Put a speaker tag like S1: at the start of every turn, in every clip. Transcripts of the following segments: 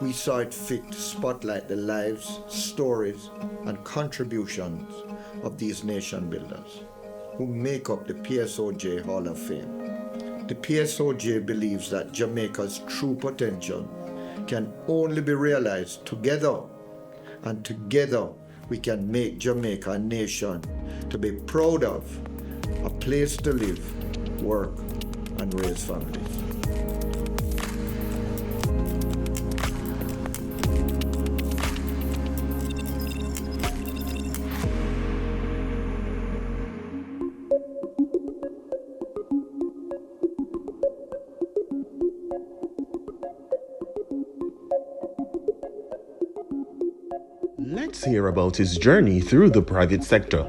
S1: we saw it fit to spotlight the lives, stories, and contributions of these nation builders who make up the PSOJ Hall of Fame. The PSOJ believes that Jamaica's true potential can only be realized together, and together we can make Jamaica a nation to be proud of, a place to live, work, and raise families.
S2: Let's hear about his journey through the private sector.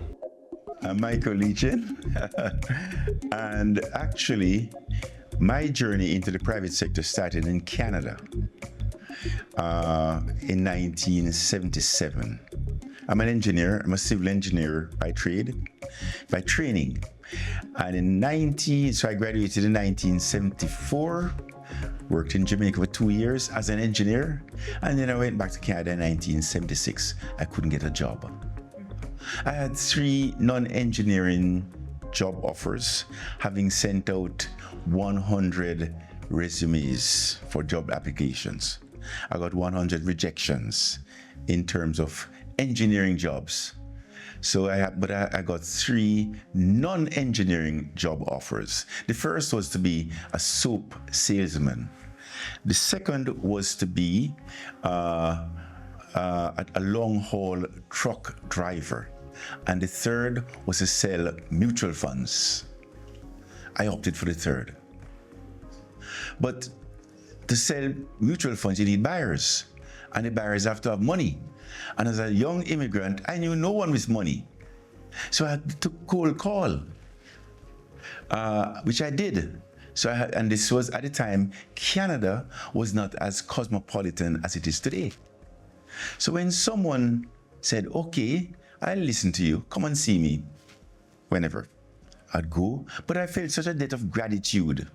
S3: I'm Michael Lee-Chin, and actually, my journey into the private sector started in Canada in 1977. I'm an engineer. I'm a civil engineer by training. And so I graduated in 1974. Worked in Jamaica for 2 years as an engineer, and then I went back to Canada in 1976. I couldn't get a job. I had 3 non-engineering job offers, having sent out 100 resumes for job applications. I got 100 rejections in terms of engineering jobs. So I got 3 non-engineering job offers. The first was to be a soap salesman. The second was to be a long-haul truck driver. And the third was to sell mutual funds. I opted for the third. But to sell mutual funds, you need buyers. And the buyers have to have money. And as a young immigrant, I knew no one with money. So I had to cold call, which I did. And this was, at the time, Canada was not as cosmopolitan as it is today. So when someone said, okay, I'll listen to you, come and see me, whenever, I'd go. But I felt such a debt of gratitude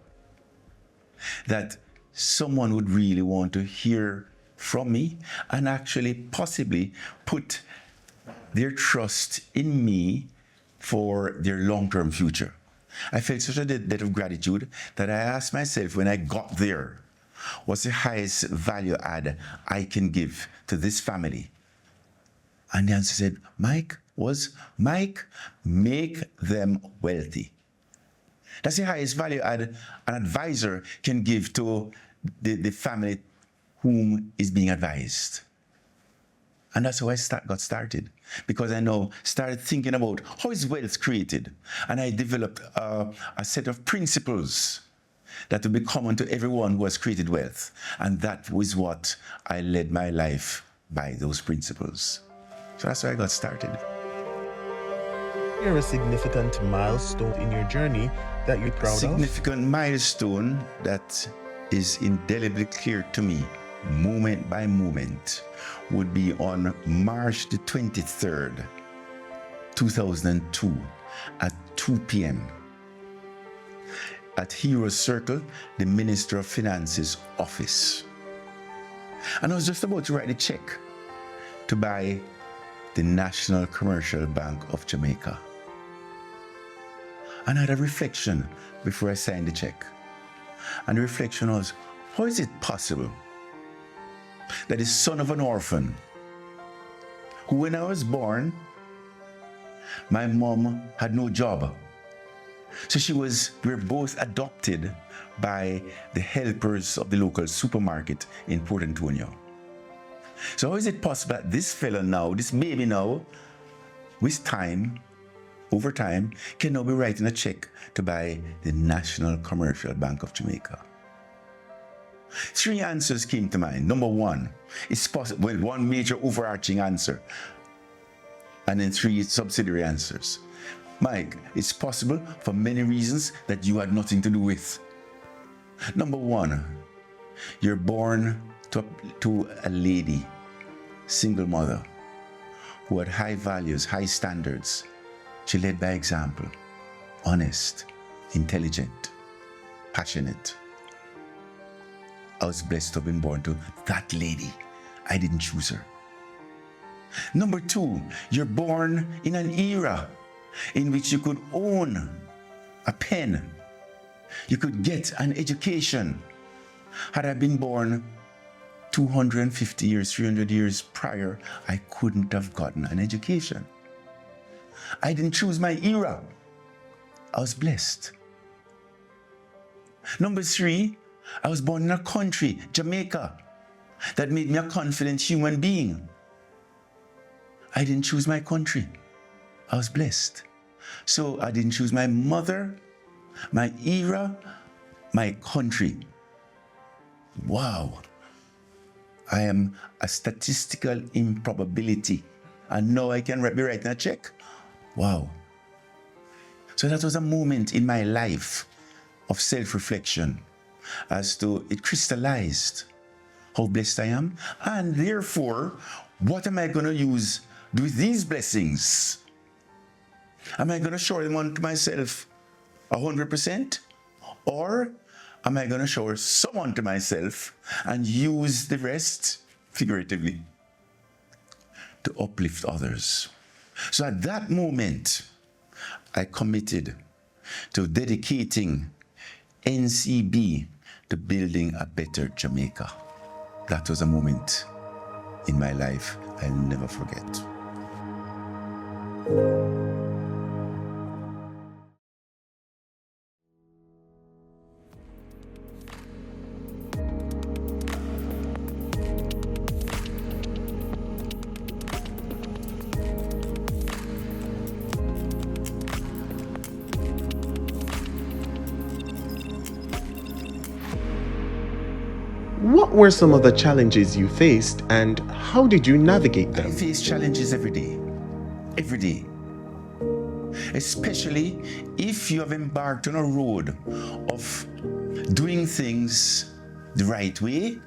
S3: that someone would really want to hear from me and actually possibly put their trust in me for their long-term future. I felt such a debt of gratitude that I asked myself when I got there, what's the highest value add I can give to this family? And the answer said, Mike, make them wealthy. That's the highest value add an advisor can give to the family whom is being advised. And that's how I got started, because I now started thinking about how is wealth created. And I developed a set of principles that will be common to everyone who has created wealth. And that was what I led my life by, those principles. So that's how I got started.
S2: Is there a significant milestone in your journey that you're proud of?
S3: A significant milestone that is indelibly clear to me, moment by moment, would be on March the 23rd, 2002 at 2 p.m. at Heroes Circle, the Minister of Finance's office. And I was just about to write a check to buy the National Commercial Bank of Jamaica. And I had a reflection before I signed the check. And the reflection was, how is it possible that the son of an orphan, who when I was born, my mom had no job. So we were both adopted by the helpers of the local supermarket in Port Antonio. So how is it possible that this fella now, this baby now, with time, over time, can now be writing a check to buy the National Commercial Bank of Jamaica? 3 answers came to mind. Number 1, it's possible, well, 1 major overarching answer, and then 3 subsidiary answers. Mike, it's possible for many reasons that you had nothing to do with. Number 1, you're born to a lady, single mother, who had high values, high standards. She led by example, honest, intelligent, passionate. I was blessed to have been born to that lady. I didn't choose her. Number two, you're born in an era in which you could own a pen. You could get an education. Had I been born 250 years, 300 years prior, I couldn't have gotten an education. I didn't choose my era. I was blessed. Number three, I was born in a country, Jamaica, that made me a confident human being. I didn't choose my country. I was blessed. So I didn't choose my mother, my era, my country. Wow. I am a statistical improbability. And now I can be writing a check. Wow. So that was a moment in my life of self-reflection as to it crystallized how blessed I am. And therefore, what am I going to use with these blessings? Am I going to shower them onto myself 100%? Or am I going to shower some onto myself and use the rest, figuratively, to uplift others? So at that moment, I committed to dedicating NCB to building a better Jamaica. That was a moment in my life I'll never forget.
S2: What were some of the challenges you faced and how did you navigate
S3: I
S2: them?
S3: face challenges every day. Every day. Especially if you have embarked on a road of doing things the right way,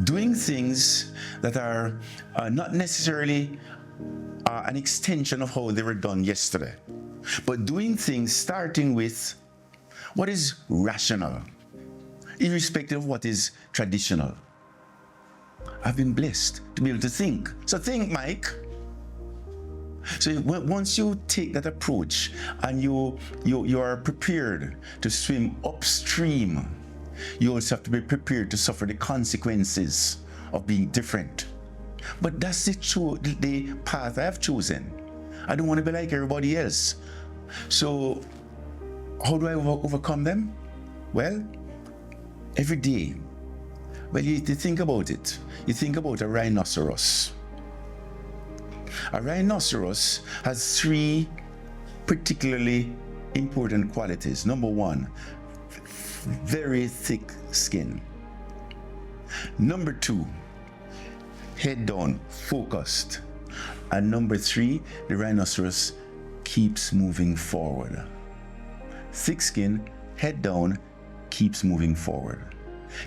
S3: doing things that are not necessarily an extension of how they were done yesterday, but doing things starting with what is rational, irrespective of what is traditional. I've been blessed to be able to think. So think, Mike. So once you take that approach and you are prepared to swim upstream, you also have to be prepared to suffer the consequences of being different. But that's the path I have chosen. I don't want to be like everybody else. So how do I overcome them? Well, every day. Well, you think about it. You think about a rhinoceros. A rhinoceros has three particularly important qualities. Number one, very thick skin. Number two, head down, focused. And number three, the rhinoceros keeps moving forward. Thick skin, head down, keeps moving forward.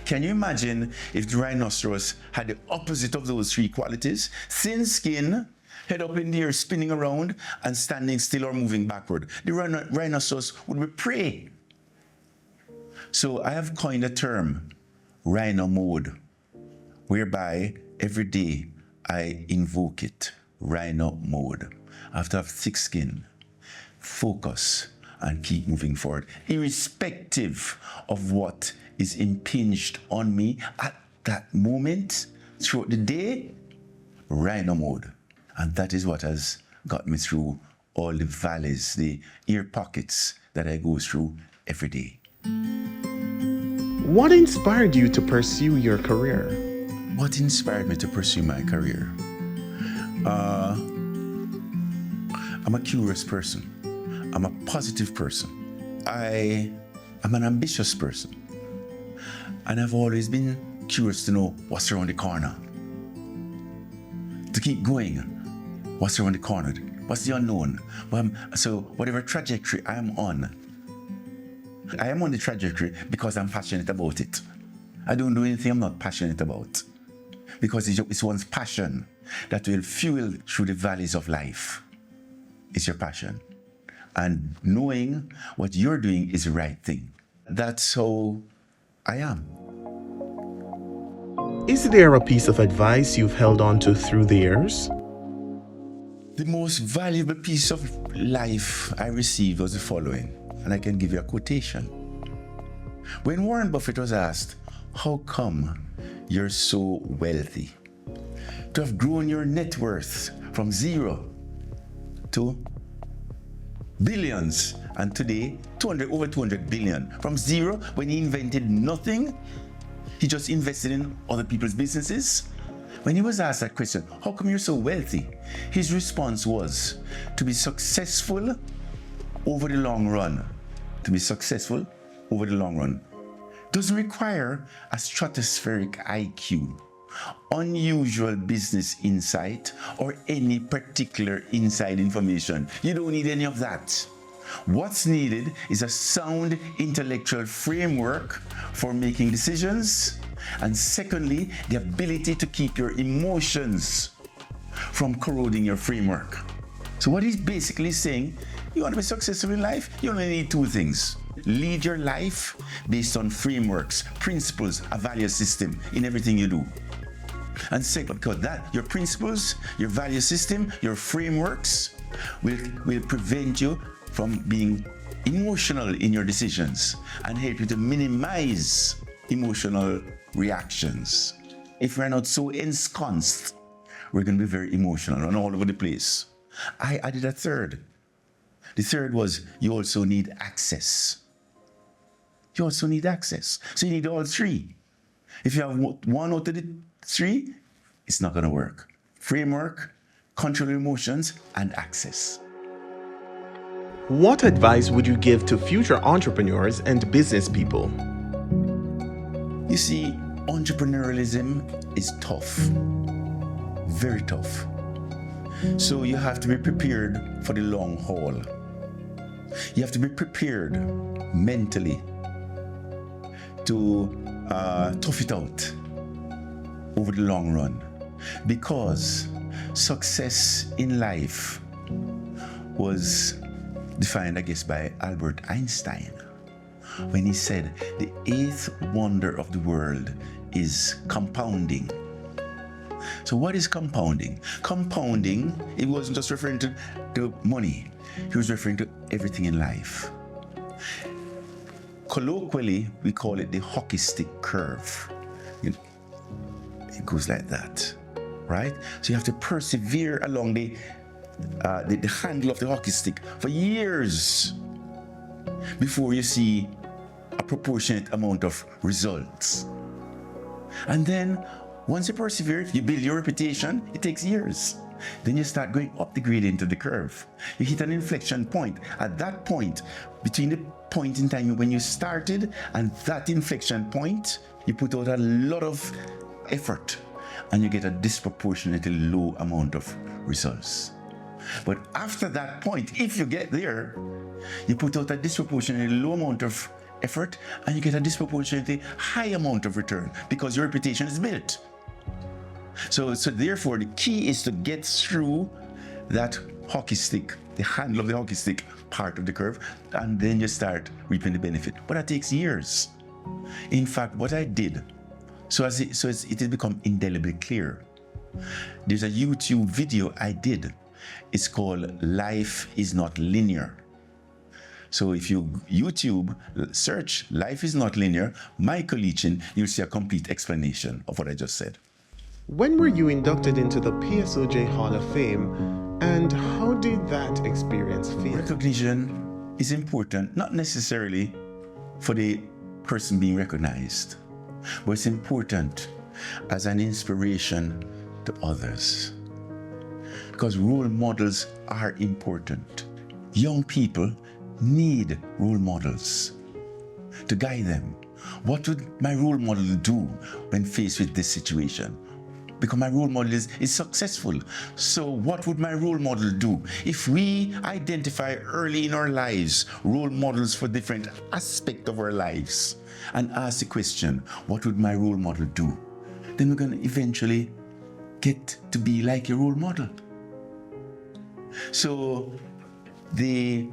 S3: Can you imagine if the rhinoceros had the opposite of those three qualities? Thin skin, head up in the air, spinning around, and standing still or moving backward. The rhinoceros would be prey. So I have coined a term, rhino mode, whereby every day I invoke it, rhino mode. I have to have thick skin, focus, and keep moving forward, irrespective of what is impinged on me at that moment throughout the day. Rhino mode. And that is what has got me through all the valleys, the ear pockets that I go through every day.
S2: What inspired you to pursue your career?
S3: What inspired me to pursue my career? I'm a curious person. I'm a positive person. I am an ambitious person. And I've always been curious to know what's around the corner. To keep going, what's around the corner? What's the unknown? So whatever trajectory I'm on the trajectory because I'm passionate about it. I don't do anything I'm not passionate about. Because it's one's passion that will fuel through the valleys of life. It's your passion. And knowing what you're doing is the right thing. That's how I am.
S2: Is there a piece of advice you've held on to through the years?
S3: The most valuable piece of life I received was the following, and I can give you a quotation. When Warren Buffett was asked, how come you're so wealthy? To have grown your net worth from zero to billions, and today over 200 billion. From zero, when he invented nothing, he just invested in other people's businesses. When he was asked that question, how come you're so wealthy? His response was, to be successful over the long run. To be successful over the long run doesn't require a stratospheric IQ, unusual business insight, or any particular inside information. You don't need any of that. What's needed is a sound intellectual framework for making decisions, and secondly, the ability to keep your emotions from corroding your framework. So what he's basically saying, you want to be successful in life, you only need two things. Lead your life based on frameworks, principles, a value system in everything you do. And second, because that, your principles, your value system, your frameworks will prevent you from being emotional in your decisions and help you to minimize emotional reactions. If we're not so ensconced, we're going to be very emotional and all over the place. I added a third. The third was you also need access. You also need access. So you need all three. If you have one out of the three, it's not going to work. Framework, control your emotions, and access.
S2: What advice would you give to future entrepreneurs and business people?
S3: You see, entrepreneurialism is tough, very tough. So you have to be prepared for the long haul. You have to be prepared mentally to tough it out over the long run, because success in life was defined, I guess, by Albert Einstein when he said the eighth wonder of the world is compounding. So what is compounding? Compounding, it wasn't just referring to money. He was referring to everything in life. Colloquially, we call it the hockey stick curve. It goes like that, right? So you have to persevere along the handle of the hockey stick for years before you see a proportionate amount of results. And then once you persevere, you build your reputation, it takes years. Then you start going up the gradient of the curve. You hit an inflection point. At that point, between the point in time when you started and that inflection point, you put out a lot of effort and you get a disproportionately low amount of results. But after that point, if you get there, you put out a disproportionately low amount of effort and you get a disproportionately high amount of return because your reputation is built. So therefore, the key is to get through that hockey stick, the handle of the hockey stick part of the curve, and then you start reaping the benefit. But that takes years. In fact, what I did, it has become indelibly clear. There's a YouTube video I did. It's called Life is Not Linear. So if you YouTube search Life is Not Linear, Michael Lee-Chin, you'll see a complete explanation of what I just said.
S2: When were you inducted into the PSOJ Hall of Fame, and how did that experience feel?
S3: Recognition is important, not necessarily for the person being recognized, but it's important as an inspiration to others. Because role models are important. Young people need role models to guide them. What would my role model do when faced with this situation? Because my role model is successful. So what would my role model do? If we identify early in our lives role models for different aspects of our lives and ask the question, what would my role model do? Then we're going to eventually get to be like your role model. So the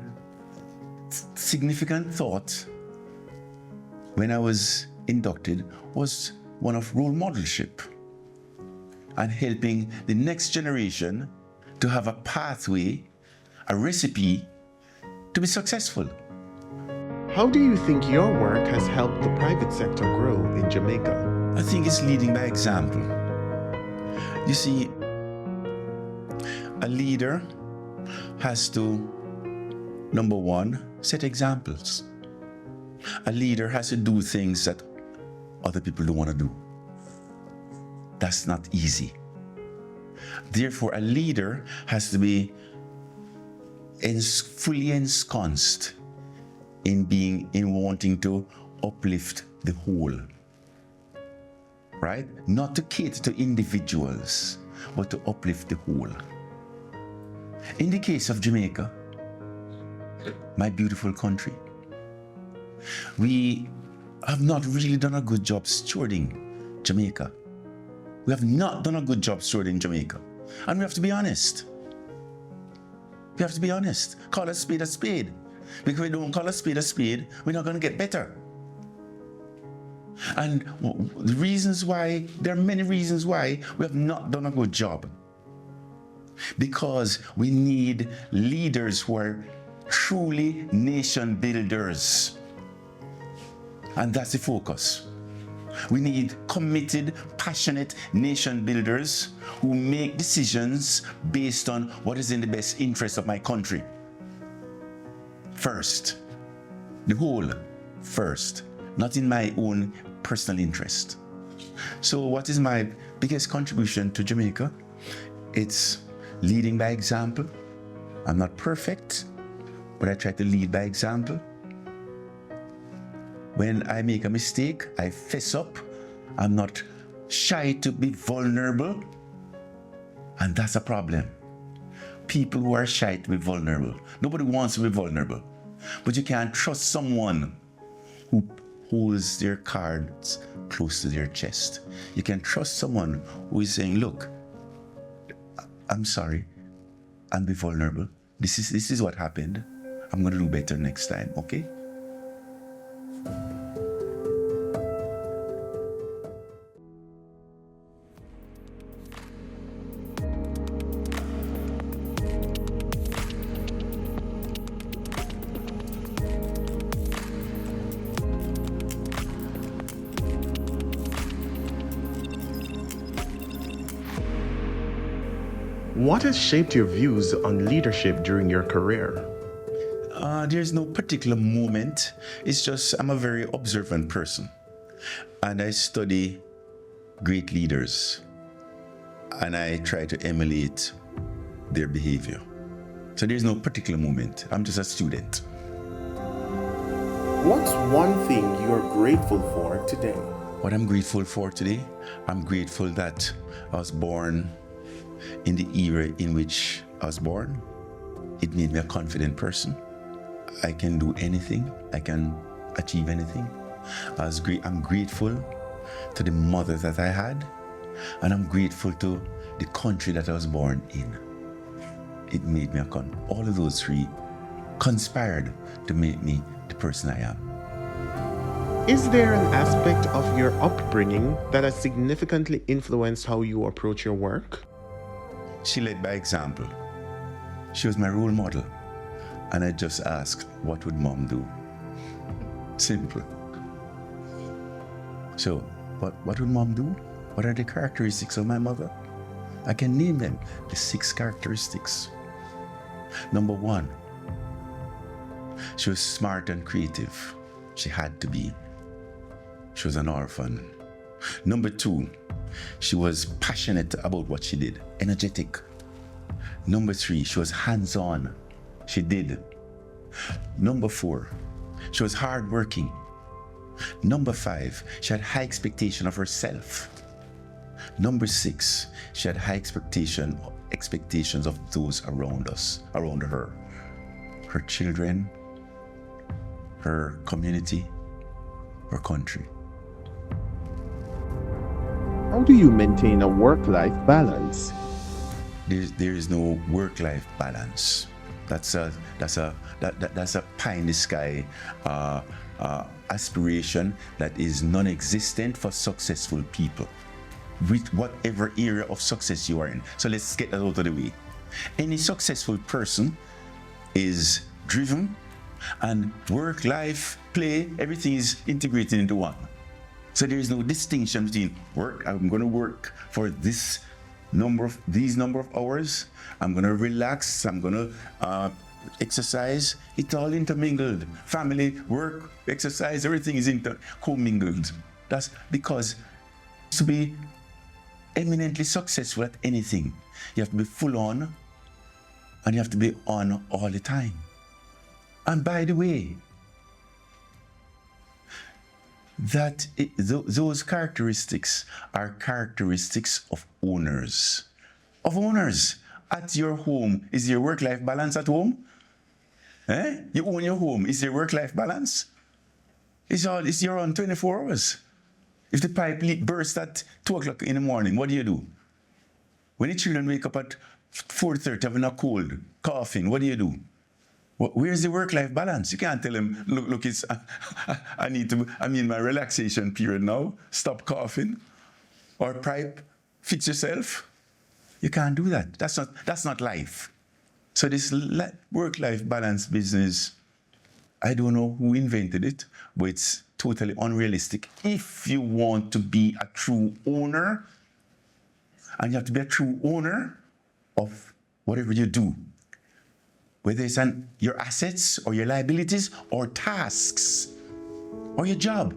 S3: significant thought when I was inducted was one of role modelship and helping the next generation to have a pathway, a recipe to be successful.
S2: How do you think your work has helped the private sector grow in Jamaica?
S3: I think it's leading by example. You see, a leader has to, number one, set examples. A leader has to do things that other people don't want to do. That's not easy. Therefore, a leader has to be fully ensconced in wanting to uplift the whole. Right? Not to cater to individuals, but to uplift the whole. In the case of Jamaica, my beautiful country, we have not really done a good job stewarding Jamaica. We have not done a good job stewarding Jamaica. And we have to be honest. We have to be honest. Call a spade a spade. Because if we don't call a spade, we're not going to get better. And the reasons why, there are many reasons why we have not done a good job. Because we need leaders who are truly nation builders. And that's the focus. We need committed, passionate nation builders who make decisions based on what is in the best interest of my country. First. The whole first. Not in my own personal interest. So what is my biggest contribution to Jamaica? It's leading by example. I'm not perfect, but I try to lead by example. When I make a mistake, I fess up. I'm not shy to be vulnerable. And that's a problem. People who are shy to be vulnerable. Nobody wants to be vulnerable. But you can't trust someone who holds their cards close to their chest. You can trust someone who is saying, look, I'm sorry, and be vulnerable. This is what happened. I'm going to do better next time, okay?
S2: What has shaped your views on leadership during your career?
S3: There's no particular moment. It's just I'm a very observant person. And I study great leaders. And I try to emulate their behavior. So there's no particular moment. I'm just a student.
S2: What's one thing you're grateful for today?
S3: What I'm grateful for today? I'm grateful that I was born in the era in which I was born. It made me a confident person. I can do anything. I can achieve anything. I'm grateful to the mother that I had, and I'm grateful to the country that I was born in. It made me all of those three conspired to make me the person I am.
S2: Is there an aspect of your upbringing that has significantly influenced how you approach your work?
S3: She led by example. She was my role model. And I just asked, what would mom do? Simple. So, what would mom do? What are the characteristics of my mother? I can name them, the 6 characteristics. Number 1, she was smart and creative. She had to be. She was an orphan. Number 2, she was passionate about what she did, energetic. Number 3, she was hands-on. She did. Number 4, she was hardworking. Number 5, she had high expectation of herself. Number 6, she had high expectations of those around her. Her children, her community, her country.
S2: How do you maintain a work-life balance?
S3: There is no work-life balance. That's a pie in the sky aspiration that is non-existent for successful people, with whatever area of success you are in. So let's get that out of the way. Any successful person is driven, and work, life, play, everything is integrated into one. So there is no distinction between work, I'm going to work for these number of hours, I'm going to relax, I'm going to exercise. It's all intermingled. Family, work, exercise, everything is commingled. That's because to be eminently successful at anything, you have to be full on, and you have to be on all the time. And by the way, those characteristics are characteristics of owners. At your home, is your work-life balance at home? You own your home. Is there work-life balance? You're on 24 hours. If the pipe leak bursts at 2 o'clock in the morning, what do? When the children wake up at 4:30 having a cold, coughing, what do? Where's the work-life balance? You can't tell them, look, I'm in my relaxation period now. Stop coughing. Or pipe, fix yourself. You can't do that. That's not life. So this work-life balance business, I don't know who invented it, but it's totally unrealistic. If you want to be a true owner, and you have to be a true owner of whatever you do, whether it's your assets or your liabilities or tasks or your job.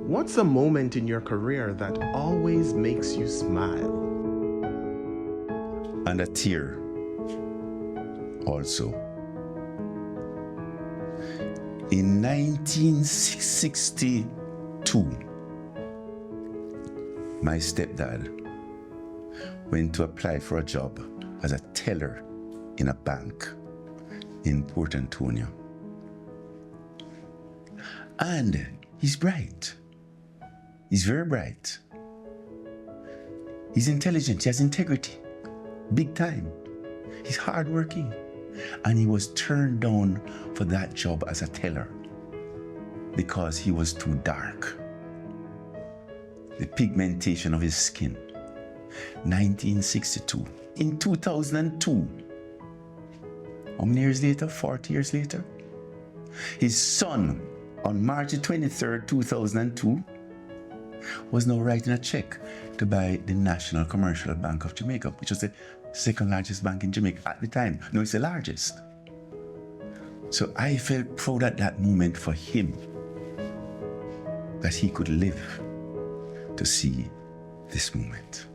S2: What's a moment in your career that always makes you smile?
S3: And a tear also. In 1962, my stepdad went to apply for a job as a teller in a bank in Port Antonio. And he's bright. He's very bright. He's intelligent. He has integrity. Big time. He's hardworking. And he was turned down for that job as a teller because he was too dark. The pigmentation of his skin. 1962. In 2002, how many years later? 40 years later? His son, on March 23rd, 2002, was now writing a check to buy the National Commercial Bank of Jamaica, which was the second largest bank in Jamaica at the time. No, it's the largest. So I felt proud at that moment for him that he could live to see this moment.